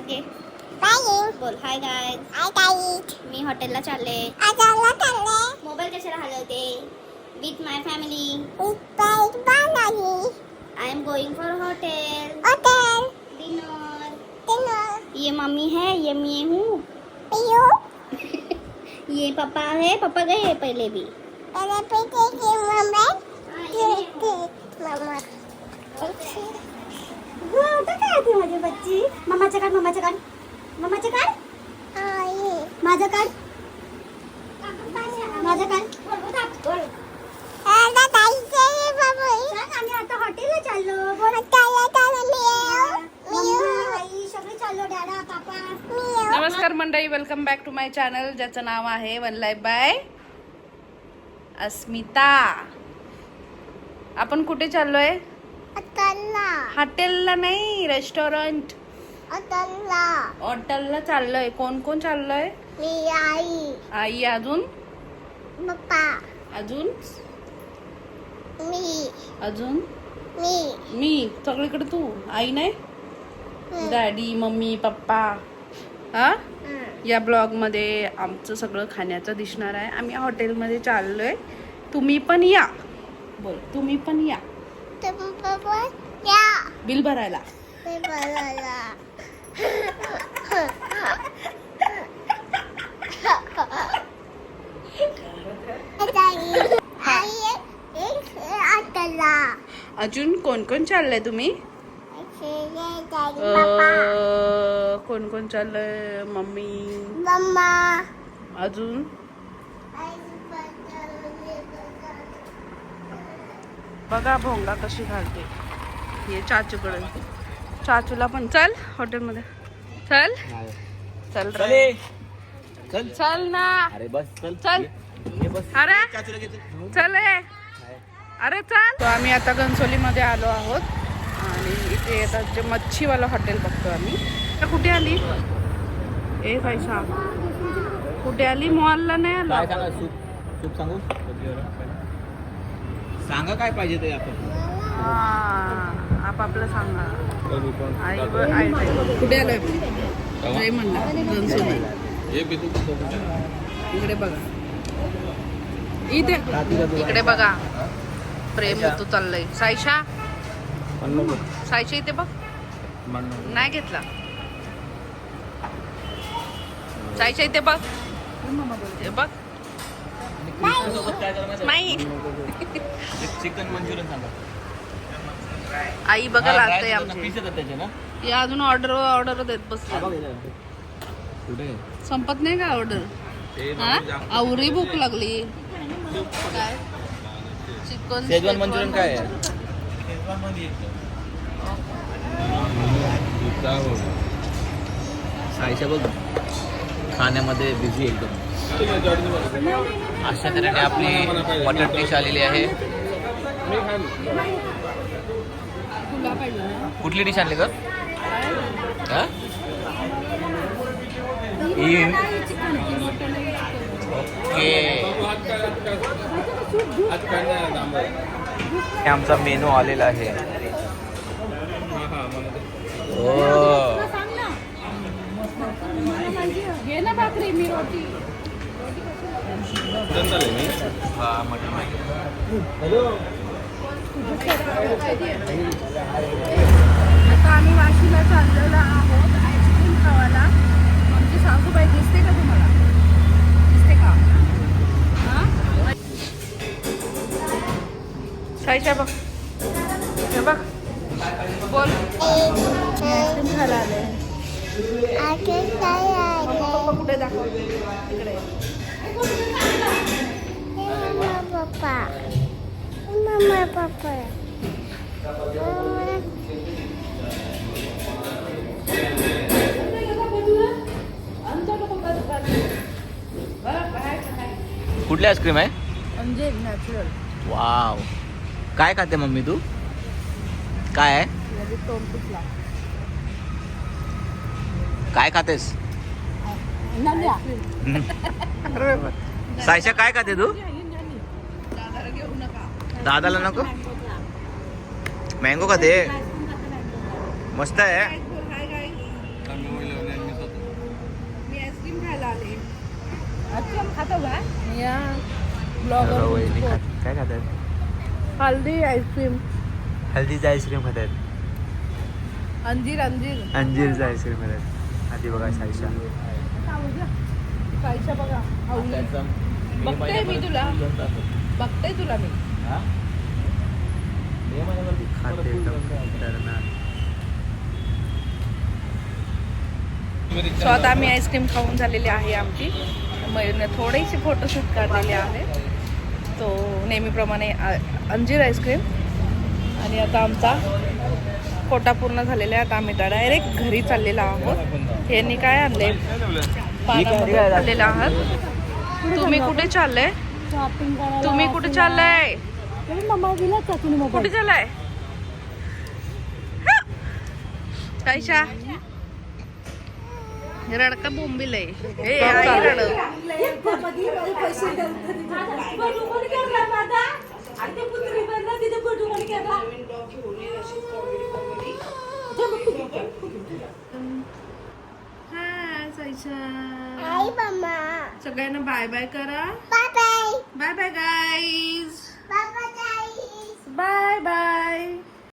घे. बाय. बोल hi guys. Hi guys. मी हॉटेलला चालले. आजाला चालले. मोबाईल कशाला हलवते? With my family. Bye bye. I am going for hotel. Hotel. Dinner. Dinner. ये मम्मी है, ये मैं हूँ. पियो. ये पापा है, पापा गए पहले भी. पहले पीछे की मम्मा. हाँ, ये मैं हूँ. मम्मा. आता काय ती माझी बच्ची. मम्माचं काढ, मम्माचं काढ, मम्माचं काढ, आई. माझं काढ, माझं काढ. आता जायचं बाबू. सांग आम्ही आता हॉटेलला चाललो. बोल. हॉटेलला चालले. मम्मा, आई सगळे चाललो. डॅडा, पापा. नमस्कार मंडळी, welcome back to my channel ज्याचं नाव आहे वन लाईफ बाय अस्मिता. आपण कुठे चाललोय? हॉटेलला. हॉटेलला नाही, रेस्टॉरंट. हॉटेलला. हॉटेलला चाललोय. कोण कोण चाललोय? मी आई. आई, अजून पप्पा. अजून मी. अजून मी. मी. सगळीकडे तू. आई नाही, डॅडी, मम्मी, पप्पा. हा, या ब्लॉग मध्ये आमचं सगळं खाण्याचं दिसणार आहे. आम्ही हॉटेलमध्ये चाललोय. तुम्ही पण या. बोल, तुम्ही पण या तुम्ही पप्पा या. बिल भरायला. मी बोलायला. अजून कोण कोण चाललंय तुम्ही? कोण कोण चाललंय? मम्मी. मम्मा. अजून बघा भोंगा कशी घालते. ये चाचूकडे. चाचूला पण चल हॉटेलमध्ये. चल चल रे. चल चल ना. अरे बस चल चल. ये बस. अरे चाचूला घेतो. चल रे. अरे चल. तो आम्ही आता घनसोलीमध्ये आलो आहोत आणि इथे येतात जे मच्छीवाला हॉटेल बघतो आम्ही. तर कुठे आली? ए पैसा कुठे आली? मॉलला नाही आलो. काय सांगा? सूप सूप सांगू? सांगा काय पाहिजे ते आपण. आपापलं सांगा. आई कुठे आलोय? नाही म्हणला घनसोली. इकडे बघा. इकडे बघा. प्रेम तू चाललंय. सायशा, सायशा इथे बघ. नाही घेतला. सायशा इथे बघ. हे बघ. नाही. चिकन मंचुरियन सांगा. आई बघा लागतंय आमची. पीस येतात त्याचे ना. या अजून ऑर्डर देत बसले. कुठे संपत नाही का ऑर्डर? आवरी भूक लागली. काय चिकन शेजवान मंचुरियन काय आहे? सायशा बघ खाण्यामध्ये बिझी एकदम. अशा तऱ्हेने आपली मटन डिश आलेली आहे. कुठली डिश आणली का? ओके, आमचा मेनू आलेला आहे. हा मटन. आता आम्ही वाशीला चाललेलो आहोत आईस्क्रीम खावायला. आमची सासूबाई दिसते का तुम्हाला? दिसते का? सायशा बघ. हे बघ. बोल. आईस्क्रीम खायला आले. पप्पा कुठे दाखव? इकडे. पप्पा. मम्मा पप्पा. कुठली आईस्क्रीम आहे? म्हणजे नॅचरल. वाव. काय खाते मम्मी तू? काय आहे? काय खातेस? सायशा काय खाते तू? दादाला नको. मँगो खाते. मस्त आहे. या बघा, वहिनी ब्लॉगर खात- काय खातात? हल्दी आईस्क्रीम हल्दीचं आईस्क्रीम खातात. अंजीर अंजीर अंजीरचं आईस्क्रीम खातात. आधी बघा साईशा. कायच्या बघा आवली. बघते मी तुला बघते तुला मी खाते खतरनाक. सो आता आम्ही आईस्क्रीम खाऊन झालेली आहे आमची. मयूरने थोडेसे फोटोशूट काढलेले आहे. तो नेहमीप्रमाणे अंजीर आईस्क्रीम. आणि आता आमचा कोटा पूर्ण झालेला आहे. आता आम्ही डायरेक्ट घरी चाललेलो आहोत. यांनी काय आणले पानामध्ये चाललेलं आहात. तुम्ही कुठे चाललंय? शॉपिंग करायला तुम्ही कुठे चाललाय? मम्मा दिला का तुम्ही मोबाईल? कुठे चाललाय? कायशा रडका बोंबील आहे. हे आई रड. आई मम्मा सगळ्यांना बाय बाय करा. Bye bye bye bye guys. Bye bye guys bye bye.